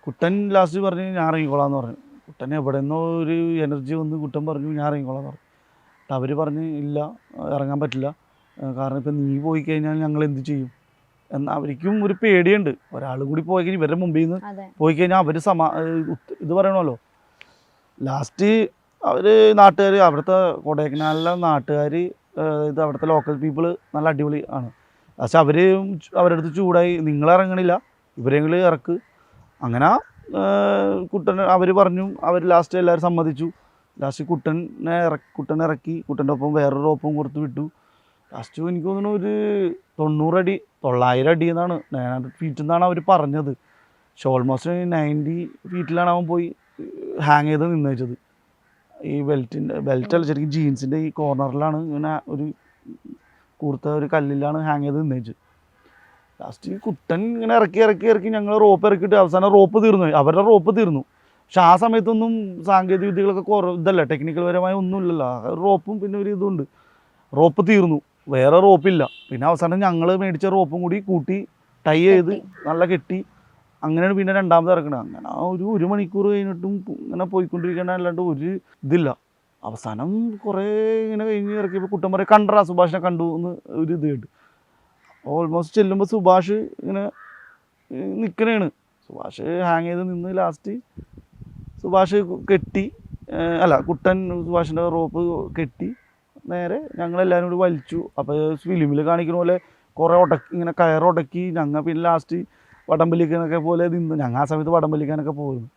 Speaker 3: കുട്ടൻ ലാസ്റ്റ് പറഞ്ഞ് ഞാൻ ഇറങ്ങിക്കോളാന്ന് പറഞ്ഞു. കുട്ടൻ എവിടെ നിന്നോ ഒരു എനർജി വന്ന് കുട്ടൻ പറഞ്ഞു ഞാൻ ഇറങ്ങിക്കോളാന്ന് പറഞ്ഞു. അവർ പറഞ്ഞ് ഇല്ല ഇറങ്ങാൻ പറ്റില്ല, കാരണം ഇപ്പം നീ പോയി കഴിഞ്ഞാൽ ഞങ്ങൾ എന്ത് ചെയ്യും എന്ന് അവർക്കും ഒരു പേടിയുണ്ട്. ഒരാൾ കൂടി പോയി കഴിഞ്ഞാൽ ഇവരുടെ മുമ്പിൽ നിന്ന് പോയി കഴിഞ്ഞാൽ അവർ ഇത് പറയണമല്ലോ. ലാസ്റ്റ് അവർ നാട്ടുകാർ അവിടുത്തെ കൊടൈക്കനാലിലെ നാട്ടുകാർ ഇത് അവിടുത്തെ ലോക്കൽ പീപ്പിൾ നല്ല അടിപൊളി ആണ്. പക്ഷെ അവരുടെ അടുത്ത് ചൂടായി നിങ്ങൾ ഇറങ്ങണില്ല ഇവരെങ്കിലും ഇറക്ക്. അങ്ങനെ അവർ പറഞ്ഞു. അവർ ലാസ്റ്റ് എല്ലാവരും സമ്മതിച്ചു. ലാസ്റ്റ് കുട്ടനെ ഇറക്കി. കുട്ടൻ്റെ ഒപ്പം വേറൊരു ഒപ്പം കൊടുത്ത് വിട്ടു. ലാസ്റ്റ് എനിക്ക് തോന്നുന്നു ഒരു 900 അടി എന്നാണ് 900 ഫീറ്റ് എന്നാണ് അവർ പറഞ്ഞത്. പക്ഷെ ഓൾമോസ്റ്റ് 90 ഫീറ്റിലാണ് അവൻ പോയി ഹാങ് ചെയ്ത് നിന്നേച്ചത്. ഈ ബെൽറ്റല്ല ശരിക്കും ജീൻസിൻ്റെ ഈ കോർണറിലാണ് ഇങ്ങനെ ഒരു കൂർത്ത ഒരു കല്ലിലാണ് ഹാങ് ചെയ്ത് നിന്നേച്ചത്. ലാസ്റ്റ് ഈ കുട്ടൻ ഇങ്ങനെ ഇറക്കി ഞങ്ങൾ റോപ്പ് ഇറക്കിയിട്ട് അവസാനം റോപ്പ് തീർന്നു. അവരുടെ റോപ്പ് തീർന്നു. പക്ഷെ ആ സമയത്തൊന്നും സാങ്കേതിക വിദ്യകളൊക്കെ ഇതല്ല, ടെക്നിക്കൽ പരമായ ഒന്നുമില്ലല്ലോ. റോപ്പും പിന്നെ ഒരു ഇതുണ്ട്. റോപ്പ് തീർന്നു, വേറെ റോപ്പില്ല. പിന്നെ അവസാനം ഞങ്ങൾ മേടിച്ച റോപ്പും കൂടി കൂട്ടി ടൈ ചെയ്ത് നല്ല കെട്ടി അങ്ങനെയാണ് പിന്നെ രണ്ടാമത് ഇറക്കണത്. അങ്ങനെ ആ 1 മണിക്കൂർ കഴിഞ്ഞിട്ടും ഇങ്ങനെ പോയിക്കൊണ്ടിരിക്കണ അല്ലാണ്ട് ഒരു ഇതില്ല. അവസാനം കുറേ ഇങ്ങനെ കഴിഞ്ഞ് ഇറക്കിയപ്പോൾ കുട്ടൻ പറയും കണ്ടറാ സുഭാഷിനെ കണ്ടു എന്ന് ഒരു ഇത് കേട്ട്. ഓൾമോസ്റ്റ് ചെല്ലുമ്പോൾ സുഭാഷ് ഇങ്ങനെ നിൽക്കണേണ്. സുഭാഷ് ഹാങ് ചെയ്ത് നിന്ന് ലാസ്റ്റ് സുഭാഷ് കുട്ടൻ സുഭാഷിൻ്റെ റോപ്പ് കെട്ടി നേരെ ഞങ്ങളെല്ലാവരും കൂടി വലിച്ചു. അപ്പോൾ ഫിലിമിൽ കാണിക്കുന്ന പോലെ കുറേ ഇങ്ങനെ കയറുടക്കി ഞങ്ങൾ പിന്നെ ലാസ്റ്റ് വടംവലിക്കാനൊക്കെ പോലെ നിന്നു. ഞങ്ങൾ ആ സമയത്ത് വടംവലിക്കാനൊക്കെ പോയിരുന്നു.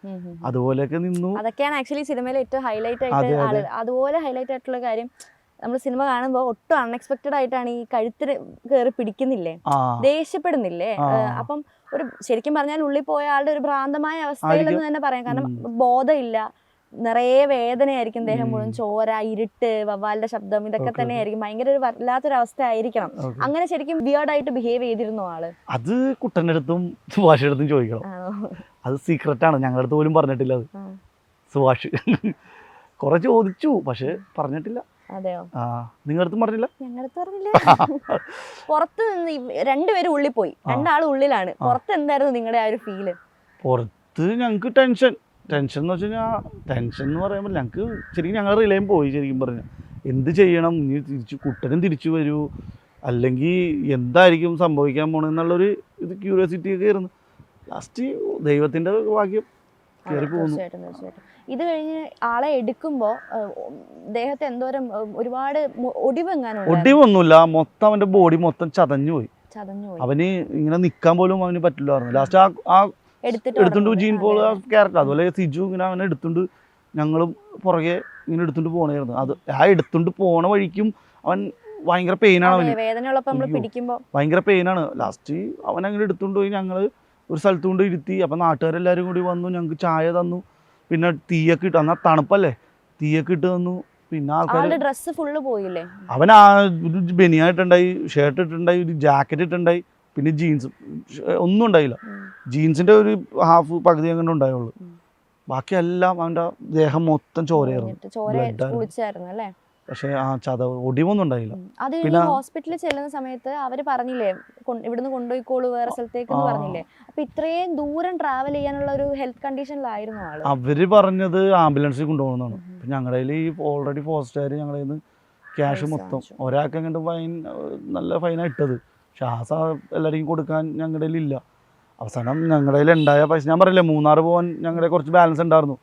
Speaker 3: അതുപോലെയൊക്കെ നിന്നു.
Speaker 1: അതൊക്കെയാണ് ആക്ച്വലി സിനിമയിൽ ഏറ്റവും ഹൈലൈറ്റ് ആയിട്ട് അതുപോലെ ഹൈലൈറ്റ് ആയിട്ടുള്ള കാര്യം. നമ്മൾ സിനിമ കാണുമ്പോൾ ഒട്ടും അൺഎക്സ്പെക്റ്റഡ് ആയിട്ടാണ് ഈ കഴുത്തിന് കയറി പിടിക്കുന്നില്ലേ, ദേഷ്യപ്പെടുന്നില്ലേ. അപ്പം ഒരു ശരിക്കും പറഞ്ഞാൽ ഉള്ളിൽ പോയ ആളുടെ ഒരു ഭ്രാന്തമായ അവസ്ഥയിലെന്ന് തന്നെ പറയാം. കാരണം ബോധമില്ല, നിറയെ വേദനയായിരിക്കും, ദേഹം മുഴുവൻ ചോര, ഇരുട്ട്, വവ്വാലിന്റെ ശബ്ദം, ഇതൊക്കെ തന്നെ ആയിരിക്കും. ഭയങ്കര ഒരു വല്ലാത്തൊരു അവസ്ഥ ആയിരിക്കണം. അങ്ങനെ ശരിക്കും വിയേർഡായിട്ട് ബിഹേവ് ചെയ്തിരുന്നു ആള്.
Speaker 3: അത് കുട്ടൻ്റെ അടുത്തും സുഭാഷിന്റെ അടുത്തും ചോദിക്കണം. അത് സീക്രട്ടാണ്, ഞങ്ങളുടെ അടുത്ത് പോലും പറഞ്ഞിട്ടില്ല. അത് സുഭാഷ് കുറെ ചോദിച്ചു പക്ഷെ പറഞ്ഞിട്ടില്ല.
Speaker 1: അതെയോ?
Speaker 3: നിങ്ങളുടെ അടുത്തും പറഞ്ഞില്ല?
Speaker 1: ഞങ്ങളുടെ പറഞ്ഞില്ല. പുറത്ത് നിന്ന് രണ്ടുപേരും ഉള്ളിൽ പോയി, രണ്ടാളും ഉള്ളിലാണ്. പുറത്ത് എന്തായിരുന്നു നിങ്ങളുടെ ആ ഒരു ഫീല്?
Speaker 3: പുറത്ത് ഞങ്ങൾക്ക് ടെൻഷൻ എന്ന് വെച്ച് കഴിഞ്ഞാൽ ടെൻഷൻ എന്ന് പറയുമ്പോൾ ഞങ്ങൾക്ക് ശരിക്കും ഞങ്ങൾ റിലേയും പോയി. ശരിക്കും പറഞ്ഞാൽ എന്ത് ചെയ്യണം, ഇനി കുട്ടനും തിരിച്ചു വരൂ അല്ലെങ്കിൽ എന്തായിരിക്കും സംഭവിക്കാൻ പോണെന്നുള്ളൊരു ഇത് ക്യൂരിയോസിറ്റി ഒക്കെ ആയിരുന്നു. ലാസ്റ്റ് ദൈവത്തിൻ്റെ ഭാഗ്യം കയറി പോകുന്നു.
Speaker 1: തീർച്ചയായിട്ടും. ഇത് കഴിഞ്ഞ് ആളെ എടുക്കുമ്പോൾ ദേഹത്തെ എന്തോരം ഒരുപാട്
Speaker 3: ഒടിവൊന്നുമില്ല, മൊത്തം അവൻ്റെ ബോഡി മൊത്തം ചതഞ്ഞു പോയി. അവന് ഇങ്ങനെ നിൽക്കാൻ പോലും അവന് പറ്റില്ലായിരുന്നു. ലാസ്റ്റ് ആ എടുത്തുകൊണ്ട് ജീൻ പോൾ ക്യാരക്ടർ അതുപോലെ സിജു ഇങ്ങനെ അവനെ എടുത്തുകൊണ്ട് ഞങ്ങളും പുറകെ ഇങ്ങനെ എടുത്തുകൊണ്ട് പോകണമായിരുന്നു. അത് ആ എടുത്തുകൊണ്ട് പോണ വഴിക്കും അവൻ ഭയങ്കര പെയിനാണ്. അവന് ഭയങ്കര പെയിനാണ്. ലാസ്റ്റ് അവൻ അങ്ങനെ എടുത്തുകൊണ്ട് പോയി ഞങ്ങൾ ഒരു സ്ഥലത്ത് കൊണ്ട് ഇരുത്തി. അപ്പം നാട്ടുകാരെല്ലാവരും കൂടി വന്നു, ഞങ്ങൾക്ക് ചായ തന്നു, പിന്നെ തീയൊക്കെ ഇട്ട്, എന്നാൽ തണുപ്പല്ലേ, തീയൊക്കെ ഇട്ട് തന്നു. പിന്നെ ആൾക്കാർ
Speaker 1: ഡ്രസ്സ് ഫുള്ള് പോയില്ലേ.
Speaker 3: അവൻ ആ ഒരു ബനിയായിട്ടുണ്ടായി, ഷർട്ട് ഇട്ടുണ്ടായി, ഒരു ജാക്കറ്റ് ഇട്ടുണ്ടായി, പിന്നെ ജീൻസ് ഒന്നും ഉണ്ടായില്ല. ജീൻസിൻ്റെ ഒരു ഹാഫ് പകുതി അങ്ങനെ ഉണ്ടായുള്ളൂ. ബാക്കി എല്ലാം അവൻ്റെ ദേഹം മൊത്തം ചോരയായിരുന്നു.
Speaker 1: ചോര
Speaker 3: blood ആയിരുന്നു.
Speaker 1: കുളിച്ചായിരുന്നു അല്ലേ?
Speaker 3: പക്ഷെ ആ ചതവ് ഒടിവൊന്നും ഉണ്ടായില്ല.
Speaker 1: അത്
Speaker 3: പിന്നെ-
Speaker 1: ഹോസ്പിറ്റലിൽ ചെല്ലുന്ന സമയത്ത് അവര് പറഞ്ഞില്ലേ ഇവിടുന്ന് കൊണ്ടുപോയിക്കോളൂ വേറെ സ്ഥലത്തേക്ക് എന്ന്
Speaker 3: ആ.
Speaker 1: പറഞ്ഞില്ലേ? അപ്പൊ ഇത്രയും ദൂരം ട്രാവൽ ചെയ്യാനുള്ള ഒരു ഹെൽത്ത് കണ്ടീഷനിലായിരുന്നു ആള്.
Speaker 3: അവര് പറഞ്ഞത് ആംബുലൻസിൽ കൊണ്ടുപോകണമെന്നാണ്. അപ്പം ഞങ്ങളുടെ കയ്യിൽ ഓൾറെഡി ഫോറസ്റ്റുകാർ ഞങ്ങളുടെ കയ്യിൽ നിന്ന് ക്യാഷ്
Speaker 1: പൈസ
Speaker 3: മൊത്തം
Speaker 1: വാങ്ങിച്ചു.
Speaker 3: ഒരാൾക്ക് അങ്ങോട്ട് ഫൈൻ, നല്ല ഫൈനാണ് ഇട്ടത്. പക്ഷെ എല്ലാവർക്കും കൊടുക്കാൻ ഞങ്ങളുടെ കയ്യിലില്ല. അവസാനം ഞങ്ങളുടെ കയ്യിൽ ഉണ്ടായ പൈസ ഞാൻ പറയില്ലേ, മൂന്നാർ പോകാൻ ഞങ്ങളുടെ കുറച്ച് ബാലൻസ് ഉണ്ടായിരുന്നു.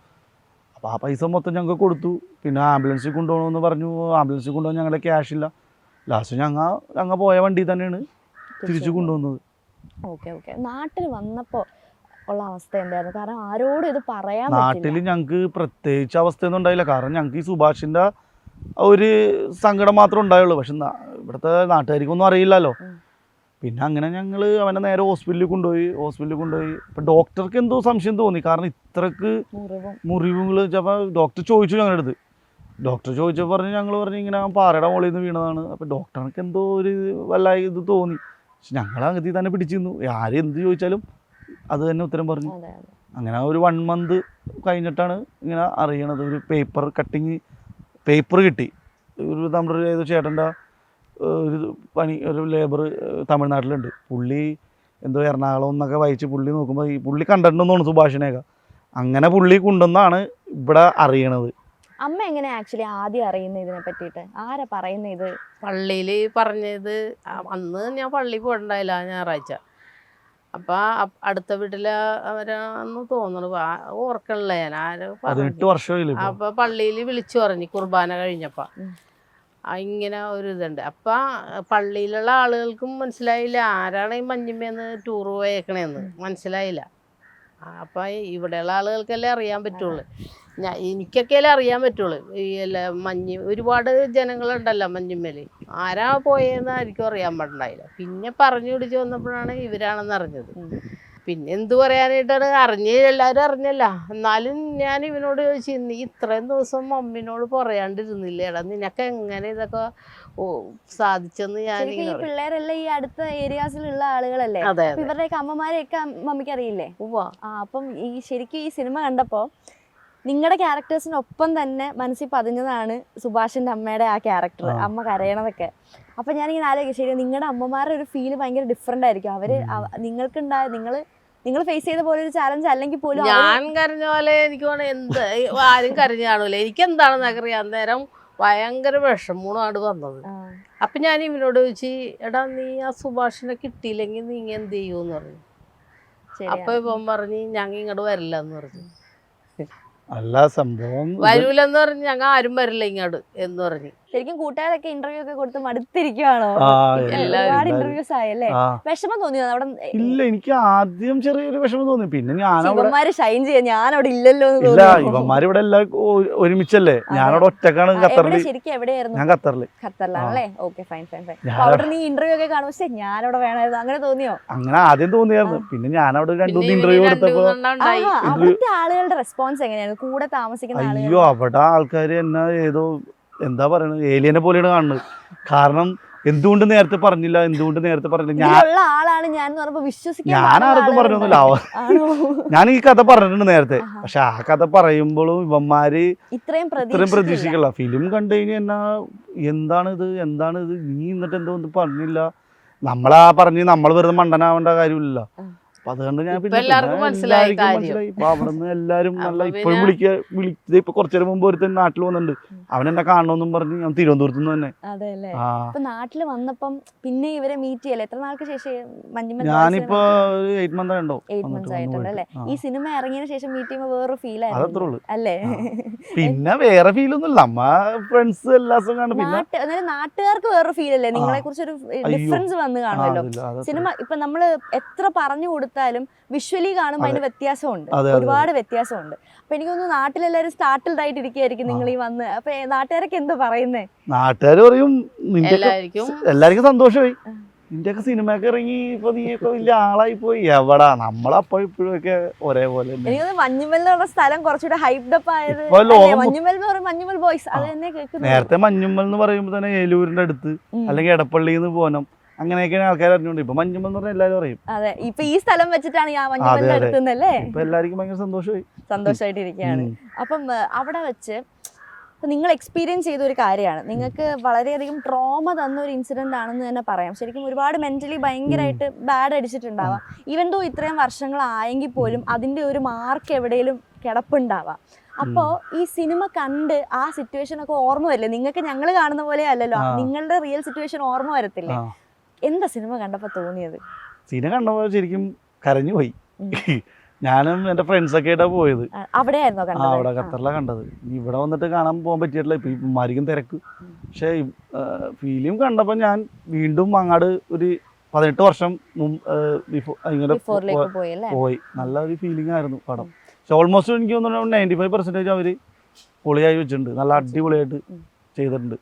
Speaker 3: അപ്പോൾ ആ പൈസ മൊത്തം ഞങ്ങൾക്ക് കൊടുത്തു. പിന്നെ ആംബുലൻസിൽ കൊണ്ടുപോകണമെന്ന് പറഞ്ഞു. ആംബുലൻസിൽ കൊണ്ടുപോകാൻ ഞങ്ങളുടെ ക്യാഷ് ഇല്ല. ലാസ്റ്റ് ഞങ്ങൾ പോയ വണ്ടി തന്നെയാണ് തിരിച്ചു കൊണ്ടുവന്നത്.
Speaker 1: Okay okay. നാട്ടിൽ വന്നപ്പോ ഉള്ള അവസ്ഥ എന്തായിരുന്നു? കാരണം ആരോടും ഇത് പറയാൻ
Speaker 3: നാട്ടിൽ
Speaker 1: പറ്റില്ല.
Speaker 3: ഞങ്ങൾക്ക് പ്രത്യേകിച്ച് അവസ്ഥയൊന്നും ഉണ്ടായില്ല. കാരണം ഞങ്ങൾക്ക് ഈ സുഭാഷിൻ്റെ ഒരു സങ്കടം മാത്രമേ ഉണ്ടായുള്ളൂ. പക്ഷെ ഇവിടുത്തെ നാട്ടുകാർക്കൊന്നും അറിയില്ലല്ലോ. പിന്നെ അങ്ങനെ ഞങ്ങൾ അവനെ നേരെ ഹോസ്പിറ്റലിൽ കൊണ്ടുപോയി. ഇപ്പം ഡോക്ടർക്ക് എന്തോ സംശയം തോന്നി. കാരണം ഇത്രക്ക് മുറിവുകൾ ചിലപ്പോൾ ഡോക്ടർ ചോദിച്ചു ഞങ്ങളുടെ അടുത്ത്. ഡോക്ടർ ചോദിച്ചപ്പോൾ ഞങ്ങൾ പറഞ്ഞു ഇങ്ങനെ പാറയുടെ മുകളിൽ നിന്ന് വീണതാണ്. അപ്പോൾ ഡോക്ടർക്ക് എന്തോ ഒരു വല്ല ഇത് തോന്നി. പക്ഷെ ഞങ്ങൾ അകത്തി തന്നെ പിടിച്ചിരുന്നു. ആരും എന്ത് ചോദിച്ചാലും അത് തന്നെ ഉത്തരം പറഞ്ഞു.
Speaker 1: അതെ, അതെ.
Speaker 3: അങ്ങനെ ഒരു 1 month കഴിഞ്ഞിട്ടാണ് ഇങ്ങനെ അറിയണത്. ഒരു പേപ്പർ കിട്ടി. നമ്മുടെ ഏതോ ചേട്ടൻ്റെ ഒരു ലേബർ തമിഴ്നാട്ടിലുണ്ട്. പുള്ളി എന്തോ എറണാകുളം എന്നൊക്കെ വായിച്ച് പുള്ളി നോക്കുമ്പോൾ പുള്ളി കണ്ടിട്ടുണ്ടെന്ന് തോന്നുന്നു സുഭാഷിനെയൊക്കെ. അങ്ങനെ പുള്ളി കൊണ്ടുവന്നാണ് ഇവിടെ അറിയണത്.
Speaker 1: അമ്മ എങ്ങനെ ആക്ച്വലി ആദ്യം അറിയുന്ന ഇതിനെ പറ്റിയിട്ട്? ആരാ പറയുന്ന ഇത്?
Speaker 4: പള്ളിയിൽ പറഞ്ഞത് അന്ന് ഞാൻ പള്ളിയിൽ പോയിട്ടുണ്ടായില്ല ഞായറാഴ്ച. അപ്പം അടുത്ത വീട്ടിലെ അവരാന്ന് തോന്നണു, ഓർക്കണില്ല ഞാൻ ആരോ
Speaker 3: 18 വർഷമായില്ലേ ഇപ്പൊ.
Speaker 4: അപ്പം പള്ളിയിൽ വിളിച്ചു പറഞ്ഞു കുർബാന കഴിഞ്ഞപ്പോൾ ഇങ്ങനെ ഒരു ഇതുണ്ട്. അപ്പം പള്ളിയിലുള്ള ആളുകൾക്കും മനസ്സിലായില്ല ആരാണ് ഈ മഞ്ഞിമ്മേന്ന് ടൂർ പോയേക്കണേന്ന് മനസ്സിലായില്ല. അപ്പം ഇവിടെയുള്ള ആളുകൾക്കല്ലേ അറിയാൻ പറ്റുള്ളൂ. എനിക്കൊക്കെയല്ലേ അറിയാൻ പറ്റുള്ളൂ. ഈ ഒരുപാട് ജനങ്ങളുണ്ടല്ലോ മഞ്ഞിമ്മേൽ, ആരാ പോയെന്ന് ആർക്കും അറിയാൻ പാടുണ്ടായില്ല. പിന്നെ പറഞ്ഞു പിടിച്ച് വന്നപ്പോഴാണ് ഇവരാണെന്ന് അറിഞ്ഞത്. പിന്നെ എന്ത് പറയാനായിട്ടാണ്, എല്ലാവരും അറിഞ്ഞല്ല. എന്നാലും ഞാൻ ഇവനോട് ചോദിച്ചു, നീ ഇത്രയും ദിവസം മമ്മിനോട് പറയാണ്ടിരുന്നില്ലേടാ, നിനക്ക് എങ്ങനെ ഇതൊക്കെ സാധിച്ചെന്ന് ഞാൻ.
Speaker 1: ഈ പിള്ളേരെല്ലാം ഈ അടുത്ത ഏരിയാസിലുള്ള ആളുകളല്ലേ?
Speaker 4: അതെ,
Speaker 1: ഇവരുടെയൊക്കെ അമ്മമാരെയൊക്കെ മമ്മിക്ക് അറിയില്ലേ?
Speaker 4: ഉവ്വ.
Speaker 1: അപ്പം ഈ ശരിക്കും ഈ സിനിമ കണ്ടപ്പോ നിങ്ങളുടെ ക്യാരക്ടേഴ്സിനൊപ്പം തന്നെ മനസ്സിൽ പതിഞ്ഞതാണ് സുഭാഷിന്റെ അമ്മയുടെ ആ ക്യാരക്ടർ, അമ്മ കരയണതൊക്കെ. അപ്പൊ ഞാനിങ്ങനെ ആലോചിക്കും, ശരി നിങ്ങളുടെ അമ്മമാരുടെ ഒരു ഫീല് ഭയങ്കര ഡിഫറെന്റ് ആയിരിക്കും. അവര് നിങ്ങൾക്കുണ്ടായ നിങ്ങൾ ഫേസ് ചെയ്ത പോലെ ഒരു ചാലഞ്ച് അല്ലെങ്കിൽ പോലും
Speaker 4: ഞാൻ കരഞ്ഞ പോലെ എനിക്ക് എന്ത് ആരും കരഞ്ഞു കാണൂല. എനിക്ക് എന്താണെന്ന് അറിയാം. അന്നേരം ഭയങ്കര വിഷമമാണ് വന്നത്. അപ്പൊ ഞാൻ ഇവനോട് ചോദിച്ചു, എടാ നീ ആ സുഭാഷിനെ കിട്ടിയില്ലെങ്കിൽ നീ എന്ത് ചെയ്യുമെന്ന് പറഞ്ഞു. അപ്പൊ ഇവൻ പറഞ്ഞു ഞങ്ങൾ ഇങ്ങോട്ട് വരില്ല എന്ന് പറഞ്ഞു.
Speaker 3: അല്ല സംഭവം
Speaker 4: വരൂലെന്ന് പറഞ്ഞു. ഞങ്ങൾ ആരും വരില്ല ഇങ്ങോട്ട് എന്ന് പറഞ്ഞു.
Speaker 1: ശരിക്കും കൂട്ടുകാരൊക്കെ ഇന്റർവ്യൂ ഒക്കെ കൊടുത്ത് മടുത്തിരിക്കുവാണോ? ഒരുപാട് ഇന്റർവ്യൂസ് ആയല്ലേ? വിഷമം തോന്നിയോ അവിടെ?
Speaker 3: ഇല്ല, എനിക്ക് ആദ്യം ചെറിയൊരു വിഷമം തോന്നി. പിന്നെ
Speaker 1: ഇവന്മാര് ഷൈൻ ചെയ്യാൻ ഞാൻ അവിടെ ഇല്ലല്ലോ എന്ന്
Speaker 3: ഇല്ല, ഇവന്മാര് ഇവിടെ എല്ലാം ഒരുമിച്ചല്ലേ. ഞാനവിടെ ഒറ്റക്കാണ് ഖത്തറില്.
Speaker 1: ശരിക്കും എവിടെയായിരുന്നു?
Speaker 3: ഞാൻ
Speaker 1: ഖത്തറിലാണല്ലേ? Okay, fine. അവിടെ നീ ഇന്റർവ്യൂ ഒക്കെ കാണുമ്പോൾ ഞാനവിടെ വേണമായിരുന്നു അങ്ങനെ തോന്നിയോ?
Speaker 3: അങ്ങനെ ആദ്യം തോന്നിയായിരുന്നു. പിന്നെ ഞാനവിടെ 2 ഇന്റർവ്യൂ കൊടുത്തപ്പോ
Speaker 1: അവിടുത്തെ ആളുകളുടെ റെസ്പോൺസ് എങ്ങനെയായിരുന്നു? കൂടെ താമസിക്കുന്ന ആളുകൾ?
Speaker 3: അയ്യോ, അവിടെ ആൾക്കാര് എന്നാ ഏതോ എന്താ പറയണത്, ഏലിയനെ പോലെയാണ് കാണുന്നത്. കാരണം എന്തുകൊണ്ട് നേരത്തെ പറഞ്ഞില്ല
Speaker 1: ആളാണ് ഞാൻ
Speaker 3: ഞാൻ ആരൊക്കെ പറഞ്ഞൊന്നുമില്ല. ഞാൻ ഈ കഥ പറഞ്ഞിട്ടുണ്ട് നേരത്തെ. പക്ഷെ ആ കഥ പറയുമ്പോഴും ഇവന്മാര് ഇത്രയും പ്രതീക്ഷിക്കല്ല. ഫിലിം കണ്ടു കഴിഞ്ഞാൽ എന്നാ എന്താണിത് നീ എന്നിട്ട് എന്തോ ഒന്നും പറഞ്ഞില്ല. നമ്മളാ പറഞ്ഞ് നമ്മൾ വെറുതെ മണ്ടനാവേണ്ട കാര്യമില്ല. അപ്പൊ അതുകൊണ്ട് ഞാൻ
Speaker 4: എല്ലാവർക്കും മനസ്സിലായി.
Speaker 3: ഇപ്പൊ അവിടെ നിന്ന് എല്ലാരും നല്ല ഇപ്പോഴും വിളിച്ചത്. ഇപ്പൊ കുറച്ചേരം മുമ്പ് ഒരുത്തൻ നാട്ടിൽ വന്നിട്ടുണ്ട്. അവൻ എന്നെ കാണണമെന്നും പറഞ്ഞ് ഞാൻ തിരുവനന്തപുരത്ത് നിന്ന് തന്നെ.
Speaker 1: അതെല്ലേ? അപ്പൊ നാട്ടില് വന്നപ്പം പിന്നെ ഇവരെ മീറ്റ് ചെയ്യല്ലേ? എത്ര നാൾക്ക് ശേഷം?
Speaker 3: ഞാനിപ്പോ 8 months ഉണ്ടോ.
Speaker 1: 8 months ആയിട്ടുണ്ടല്ലേ? ഈ സിനിമ ഇറങ്ങിയതിനു ശേഷം മീറ്റ് ചെയ്യുമ്പോ വേറൊരു ഫീൽ ആയിരുന്നു അല്ലേ?
Speaker 3: പിന്നെ വേറെ ഫീലൊന്നുമില്ല. നമ്മ ഫ്രണ്ട്സ് എല്ലാ ദിവസവും കാണും.
Speaker 1: പിന്നെ നാട്ടുകാർക്ക് വേറൊരു ഫീൽ അല്ലേ? നിങ്ങളെ കുറിച്ച് ഒരു ഡിഫറൻസ് വന്നു കാണുമല്ലോ. സിനിമ ഇപ്പൊ നമ്മള് എത്ര പറഞ്ഞു കൊടുത്താലും വിഷ്വലി കാണുമ്പോൾ അതിന് വ്യത്യാസമുണ്ട്, ഒരുപാട് വ്യത്യാസമുണ്ട്. അപ്പൊ എനിക്ക് തോന്നുന്നു നാട്ടിലെല്ലാരും സ്റ്റാർട്ടിൽഡ് ആയിട്ട് ഇരിക്കുകയായിരിക്കും നിങ്ങൾ ഈ വന്ന്. അപ്പൊ നാട്ടുകാരൊക്കെ എന്താ പറയുന്നേ?
Speaker 3: നാട്ടുകാർ പറയും എല്ലാവർക്കും സന്തോഷമായി, നിന്റെയൊക്കെ സിനിമയൊക്കെ ഇറങ്ങി ഇപ്പൊ നീയൊക്കെ വലിയ ആളായി പോയി. എവിടാ നമ്മളപ്പോ ഇപ്പോഴൊക്കെ ഒരേപോലെ.
Speaker 1: എനിക്ക് മഞ്ഞുമൽ എന്ന് പറഞ്ഞ സ്ഥലം കുറച്ചുകൂടെ ഹൈപ്ഡപ്പ് ആയത്. മഞ്ഞുമൽ എന്ന് പറയുമ്പോൾ മഞ്ഞുമൽ ബോയ്സ് അത് തന്നെ കേൾക്കുന്നത്.
Speaker 3: നേരത്തെ മഞ്ഞുമൽ എന്ന് പറയുമ്പോ തന്നെ ഏലൂരിന്റെ അടുത്ത് അല്ലെങ്കിൽ എടപ്പള്ളിന്ന് പോനം അങ്ങനെയൊക്കെയാണ് ആൾക്കാർ അറിഞ്ഞുകൊണ്ട് ഇപ്പൊ മഞ്ഞുമ്മൽ എന്ന് പറഞ്ഞാൽ എല്ലാവരും അറിയും.
Speaker 1: അതെ, ഇപ്പൊ ഈ സ്ഥലം വെച്ചിട്ടാണ് ഈ മഞ്ഞുമലിന്റെ
Speaker 3: അതെ.
Speaker 1: അടുത്തുനിന്നല്ലേ
Speaker 3: ഇപ്പൊ എല്ലാവർക്കും ഭയങ്കര സന്തോഷമായി.
Speaker 1: സന്തോഷമായിട്ടിരിക്കുകയാണ്. അപ്പം അവിടെ വെച്ച് നിങ്ങൾ എക്സ്പീരിയൻസ് ചെയ്ത ഒരു കാര്യമാണ്, നിങ്ങൾക്ക് വളരെയധികം ട്രോമ തന്ന ഒരു ഇൻസിഡന്റ് ആണെന്ന് തന്നെ പറയാം. ശരിക്കും ഒരുപാട് മെന്റലി ഭയങ്കരമായിട്ട് ബാഡ് അടിച്ചിട്ടുണ്ടാവാം. ഈവൻ ദോ ഇത്രയും വർഷങ്ങളായെങ്കിൽ പോലും അതിന്റെ ഒരു മാർക്ക് എവിടെയെങ്കിലും കിടപ്പുണ്ടാവാം. അപ്പോൾ ഈ സിനിമ കണ്ട് ആ സിറ്റുവേഷൻ ഒക്കെ ഓർമ്മ വരില്ലേ നിങ്ങൾക്ക്? ഞങ്ങൾ കാണുന്ന പോലെ അല്ലല്ലോ, നിങ്ങളുടെ റിയൽ സിറ്റുവേഷൻ ഓർമ്മ വരത്തില്ലേ? എന്താ സിനിമ കണ്ടപ്പോൾ തോന്നിയത്?
Speaker 3: സിനിമ കണ്ടപ്പോൾ ശരിക്കും കരഞ്ഞു പോയി. ഞാനും എൻ്റെ ഫ്രണ്ട്സൊക്കെ ആയിട്ടാണ് പോയത്.
Speaker 1: അവിടെയായിരുന്നോ കണ്ടത്?
Speaker 3: അവിടെ ഖത്തറിലാണ് കണ്ടത്. ഇവിടെ വന്നിട്ട് കാണാൻ പോകാൻ പറ്റിയിട്ടില്ല, ഇപ്പം ഇമാരിക്കും തിരക്ക്. പക്ഷേ ഫിലിം കണ്ടപ്പോൾ ഞാൻ വീണ്ടും അങ്ങാട് ഒരു 18 വർഷം ഇങ്ങനെ പോയി. നല്ലൊരു ഫീലിംഗ് ആയിരുന്നു പടം. പക്ഷെ ഓൾമോസ്റ്റ് എനിക്ക് തോന്നുന്നു 95% അവർ പൊളിയായി വെച്ചിട്ടുണ്ട്. നല്ല അടിപൊളിയായിട്ട് ചെയ്തിട്ടുണ്ട്.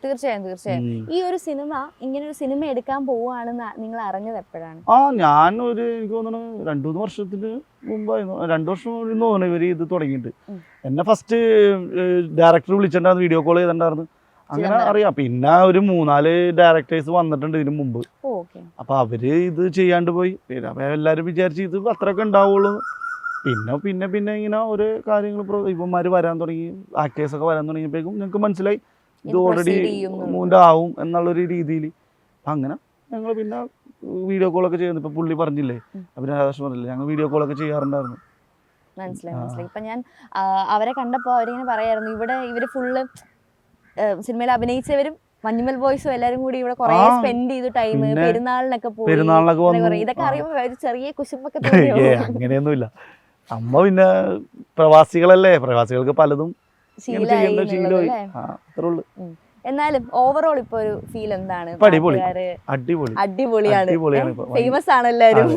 Speaker 1: തീർച്ചയായും. ഈ ഒരു സിനിമ, ഇങ്ങനെ ഒരു സിനിമ എടുക്കാൻ പോവുകയാണെന്ന് നിങ്ങൾ അറിഞ്ഞത് എപ്പോഴാണ്?
Speaker 3: ഞാൻ എനിക്ക് തോന്നുന്നു 2-3 വർഷത്തിന് മുമ്പായിരുന്നു. 2 വർഷം തോന്നുന്നു ഇവര് ഇത് തുടങ്ങിയിട്ട്. എന്നെ ഫസ്റ്റ് ഡയറക്ടർ വിളിച്ചിട്ടുണ്ടായിരുന്നു, വീഡിയോ കോൾ ചെയ്തിട്ടുണ്ടായിരുന്നു. അങ്ങനെ അറിയാം. പിന്നെ ഒരു 3-4 ഡയറക്ടേഴ്സ് വന്നിട്ടുണ്ട് ഇതിനു മുമ്പ്. അപ്പൊ അവര് ഇത് ചെയ്യാണ്ട് പോയി. അപ്പൊ എല്ലാരും വിചാരിച്ചു ഇത് അത്രയൊക്കെ ഉണ്ടാവുള്ളൂ. പിന്നെ ഇങ്ങനെ ഓരോ കാര്യങ്ങൾ ഇവന്മാര് വരാൻ തുടങ്ങി, ആക്ടേഴ്സൊക്കെ വരാൻ തുടങ്ങിയപ്പോഴേക്കും ഞങ്ങൾക്ക് മനസ്സിലായി ഇത് ഓൾറെഡി മൂവ്മെന്റ് ആവും എന്നുള്ളൊരു രീതിയിൽ. അങ്ങനെ ഞങ്ങൾ പിന്നെ വീഡിയോ കോളൊക്കെ ചെയ്യുന്നു. ഇപ്പൊ പുള്ളി പറഞ്ഞില്ലേ, അഭിനയദാസ് പറഞ്ഞില്ലേ, ഞങ്ങൾ വീഡിയോ കോളൊക്കെ ചെയ്യാറുണ്ടായിരുന്നു.
Speaker 1: മനസ്സിലായി. ഇപ്പൊ ഞാൻ അവരെ കണ്ടപ്പോ അവരിങ്ങനെ പറയായിരുന്നു, ഇവിടെ ഇവര് ഫുള്ള് സിനിമയിൽ അഭിനയിച്ചവരും മഞ്ഞുമൽ ബോയ്സും എല്ലാരും കൂടി ഇവിടെ കുറെ സ്പെൻഡ് ചെയ്തു ടൈം. പെരുന്നാളിനൊക്കെ പോയി. ഇതൊക്കെ അറിയുമ്പോ ഒരു ചെറിയ കുശുമ്പൊക്കെ
Speaker 3: അങ്ങനെയൊന്നുമില്ല. നമ്മ പിന്നെ പ്രവാസികളല്ലേ, പ്രവാസികൾക്ക് പലതും ശീലമായി.
Speaker 1: എന്നാലും ഓവറോൾ ഇപ്പൊ ഒരു ഫീൽ എന്താണ്?
Speaker 3: അടിപൊളിയാണ്.
Speaker 1: ഫേമസ് ആണ് എല്ലാരും.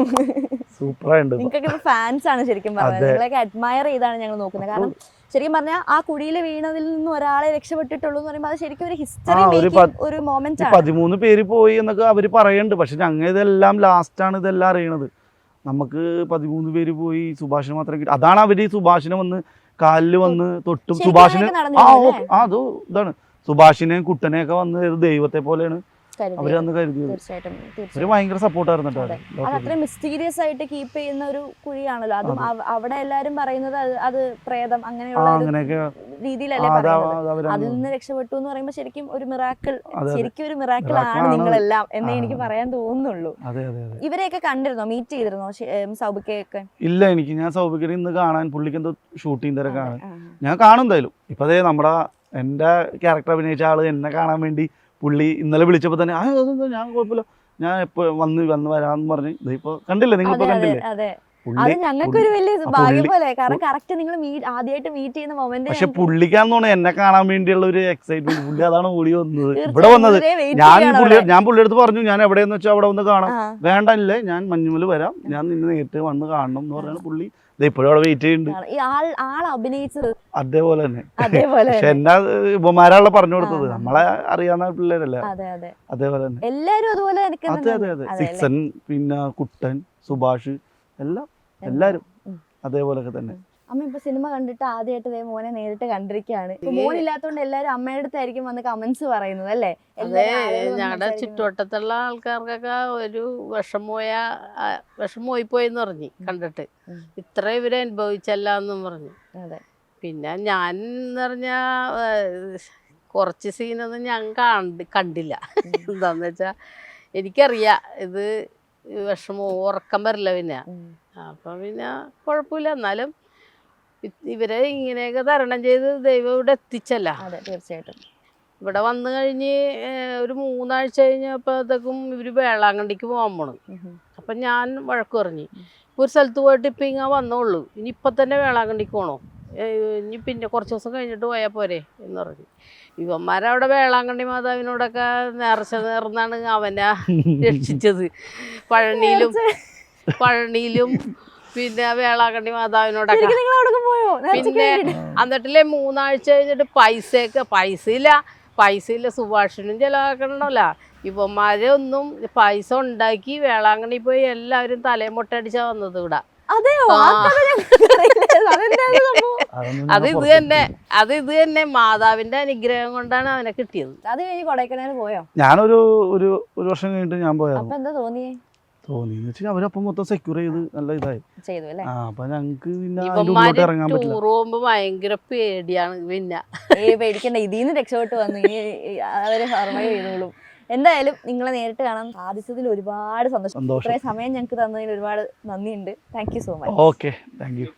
Speaker 3: സൂപ്പറായിട്ടുണ്ട്.
Speaker 1: നിങ്ങൾക്കൊക്കെ ഫാൻസ് ആണ് ശരിക്കും പറഞ്ഞത്. നിങ്ങളൊക്കെ അഡ്മയർ ചെയ്താണ് ഞങ്ങൾ നോക്കുന്നത്. കാരണം ശരിക്കും പറഞ്ഞാൽ ആ കുഴിയിൽ വീണതിൽ നിന്ന് ഒരാളെ രക്ഷപ്പെട്ടിട്ടുള്ളൂ എന്ന് പറയുമ്പോൾ അത് ശരിക്കും ഒരു ഹിസ്റ്ററി ഒരു മൊമെന്റ് ആണ്.
Speaker 3: 13 പേര് പോയി എന്നൊക്കെ അവര് പറയുന്നുണ്ട്. പക്ഷെ ഞങ്ങൾ ഇതെല്ലാം ലാസ്റ്റാണ് ഇതെല്ലാം അറിയണത്. നമുക്ക് 13 പേര് പോയി, സുഭാഷിന് മാത്രം കിട്ടി. അതാണ് അവര് സുഭാഷിനെ വന്ന് കാലിൽ വന്ന് തൊട്ടും സുഭാഷിന് ഇതാണ് സുഭാഷിനെയും കുട്ടനെയൊക്കെ വന്ന് ദൈവത്തെ പോലെയാണ് അവര് അന്ന് കരുതിയത്. അവര് ഭയങ്കര സപ്പോർട്ടായിരുന്നു.
Speaker 1: അത് അത്രയും മിസ്റ്റീരിയസ് ആയിട്ട് കീപ്പ് ചെയ്യുന്ന ഒരു കുഴിയാണല്ലോ. അതും അവിടെ എല്ലാരും പറയുന്നത് അത് പ്രേതം അങ്ങനെയുള്ള രീതിയിലല്ലേ പറയുന്നത്. അതിൽ നിന്ന് രക്ഷപ്പെട്ടു എന്ന് പറയുമ്പോൾ ശരിക്കും ഒരു മിറാക്കിൾ ആണ് നിങ്ങളെല്ലാം എന്നേ എനിക്ക് പറയാൻ തോന്നുന്നുള്ളൂ. ഇവരെയൊക്കെ കണ്ടിരുന്നോ, മീറ്റ് ചെയ്തിരുന്നോ സൗബിക്കയൊക്കെ?
Speaker 3: ഇല്ല, ഞാൻ സൗബിക്കനെ ഇന്ന് കാണാൻ, പുള്ളിക്ക് എന്തോ ഷൂട്ടിംഗ് തിരക്ക് കാണാൻ ഞാൻ കാണും എന്തായാലും. ഇപ്പൊ അതേ നമ്മുടെ എന്റെ ക്യാരക്ടർ അഭിനയിച്ച ആള് എന്നെ കാണാൻ വേണ്ടി പുള്ളി ഇന്നലെ വിളിച്ചപ്പോ തന്നെ ഞാൻ കുഴപ്പമില്ല, ഞാൻ എപ്പോ വന്ന് വരാന്ന് പറഞ്ഞ് ഇപ്പൊ കണ്ടില്ലേ, നിങ്ങളിപ്പോ കണ്ടില്ലേ.
Speaker 1: അത് ഞങ്ങൾക്കൊരു വലിയ ഭാഗ്യം പോലെ. കാരണം കറക്റ്റ് നിങ്ങൾ ആദ്യമായിട്ട് മീറ്റ് ചെയ്യുന്ന മൊമെന്റ്.
Speaker 3: പക്ഷെ പുള്ളിക്കാന്ന് തോന്നുന്നു എന്നെ കാണാൻ വേണ്ടിയുള്ള ഒരു എക്സൈറ്റ്മെന്റ്. പുള്ളി അതാണ് ഓടി വന്നത്, ഇവിടെ വന്നത്. ഞാൻ പുള്ളിയുടെ അടുത്ത് പറഞ്ഞു, ഞാൻ എവിടെയെന്ന് വെച്ചാൽ അവിടെ വന്ന് കാണാം. വേണ്ടല്ലേ, ഞാൻ മഞ്ഞുമൽ വരാം, ഞാൻ നിന്നെ നേരിട്ട് വന്ന് കാണണം എന്ന് പറഞ്ഞാൽ പുള്ളി ഇപ്പോഴും അവിടെ വെയിറ്റ് ചെയ്യുന്നുണ്ട്. അതേപോലെ തന്നെ. പക്ഷെ എന്നാ ഉപമാരാളെ പറഞ്ഞു കൊടുത്തത് നമ്മളെ അറിയാവുന്ന പിള്ളേരല്ലേ, അതേപോലെ തന്നെ അതെ. സിക്സൻ, പിന്നെ കുട്ടൻ, സുഭാഷ്, എല്ലാരും അതേപോലെയൊക്കെ തന്നെ.
Speaker 1: അമ്മ ഇപ്പൊ സിനിമ കണ്ടിട്ട് ആദ്യമായിട്ട് മോനെ നേരിട്ട് കണ്ടിരിക്കുകയാണ്. മോനില്ലാത്തോണ്ട് എല്ലാരും അമ്മയുടെ അടുത്തായിരിക്കും വന്ന് കമന്റ്സ് പറയുന്നത് അല്ലേ?
Speaker 4: അതെ, ഞങ്ങളുടെ ചുറ്റുവട്ടത്തുള്ള ആൾക്കാർക്കൊക്കെ ഒരു വിഷമമായി പോയെന്ന് പറഞ്ഞു കണ്ടിട്ട്. ഇത്ര ഇവരെ അനുഭവിച്ചല്ലെന്നും പറഞ്ഞു. പിന്നെ ഞാൻ എന്ന് പറഞ്ഞാ കുറച്ച് സീനൊന്നും ഞാൻ കണ്ടില്ല. എന്താന്ന് വെച്ചാ എനിക്കറിയാം ഇത് വിഷമവും ഉറക്കം വരില്ല. പിന്നെ അപ്പം പിന്നെ കുഴപ്പമില്ല. എന്നാലും ഇവരെ ഇങ്ങനെയൊക്കെ തരണം ചെയ്ത് ദൈവം ഇവിടെ എത്തിച്ചല്ല.
Speaker 1: തീർച്ചയായിട്ടും.
Speaker 4: ഇവിടെ വന്നു കഴിഞ്ഞ് ഒരു 3 ആഴ്ച കഴിഞ്ഞപ്പോഴത്തേക്കും ഇവര് വേളാങ്കണ്ണിക്ക് പോകാൻ പോണു. അപ്പം ഞാൻ വഴക്ക് പറഞ്ഞു, ഒരു സ്ഥലത്ത് പോയിട്ട് ഇപ്പം ഇങ്ങനെ വന്നോളൂ, ഇനി ഇപ്പം തന്നെ വേളാങ്കണ്ണിക്ക് പോകണോ, ഇനി പിന്നെ കുറച്ച് ദിവസം കഴിഞ്ഞിട്ട് പോയാൽ പോരെ എന്ന് പറഞ്ഞു. ഇവന്മാരവിടെ വേളാങ്കണ്ണി മാതാവിനോടൊക്കെ നേർന്നാണ് അവനെ രക്ഷിച്ചത്. പഴനിയിലും പിന്നെ വേളാങ്കണ്ണി മാതാവിനോടൊക്കെ. പിന്നെ എന്നിട്ടില്ലേ 3 ആഴ്ച കഴിഞ്ഞിട്ട് പൈസയില്ല സുഭാഷിനും ചിലവാക്കണമല്ല. ഇവന്മാരെ ഒന്നും പൈസ ഉണ്ടാക്കി വേളാങ്കണ്ണി പോയി എല്ലാവരും തലയും മുട്ടടിച്ചാ വന്നത് ഇവിടെ.
Speaker 1: അതെയോ
Speaker 4: ആ.
Speaker 3: അതൊന്നും
Speaker 4: അത്
Speaker 3: ഞങ്ങൾ
Speaker 4: ഇത് തന്നെ ഇത് തന്നെ മാതാവിന്റെ അനുഗ്രഹം കൊണ്ടാണ് അവനെ കിട്ടിയത്.
Speaker 1: അത് കഴിഞ്ഞ് കൊടൈക്കനാൽ പോയോ?
Speaker 3: ഞാനൊരു ഒരു ഒരു വർഷം കഴിഞ്ഞിട്ട് ഞാൻ പോയായിരുന്നു.
Speaker 1: അപ്പൊ എന്താ തോന്നിയേ?
Speaker 3: തോന്നിയെന്ന് വെച്ചാൽ അവരപ്പം മൊത്തം സെക്യൂർ ചെയ്ത് നല്ല ഇതായി.
Speaker 1: ചെയ്തു അല്ലേ?
Speaker 3: അപ്പൊ ഞങ്ങക്ക് പിന്നെ അതിന്റെ
Speaker 4: ഇവന്മാര്
Speaker 3: ഉള്ളിലോട്ട് ഇറങ്ങാൻ പറ്റില്ല.
Speaker 4: ടൂർ പോകുമ്പോ ഭയങ്കര പേടിയാണ് പിന്നെ.
Speaker 1: പേടിക്കണ്ട, ഇതിന്ന് രക്ഷപ്പെട്ട് വന്നു. ഇനി അവര് സർവൈവ് ചെയ്തോളും. എന്തായാലും നിങ്ങളെ നേരിട്ട് കാണാൻ സാധിച്ചതിൽ ഒരുപാട് സന്തോഷം.
Speaker 3: സന്തോഷം.
Speaker 1: ഇത്രയും സമയം ഞങ്ങൾക്ക് തന്നതിൽ ഒരുപാട് നന്ദിയുണ്ട്. Thank you so much.
Speaker 3: Okay, thank you.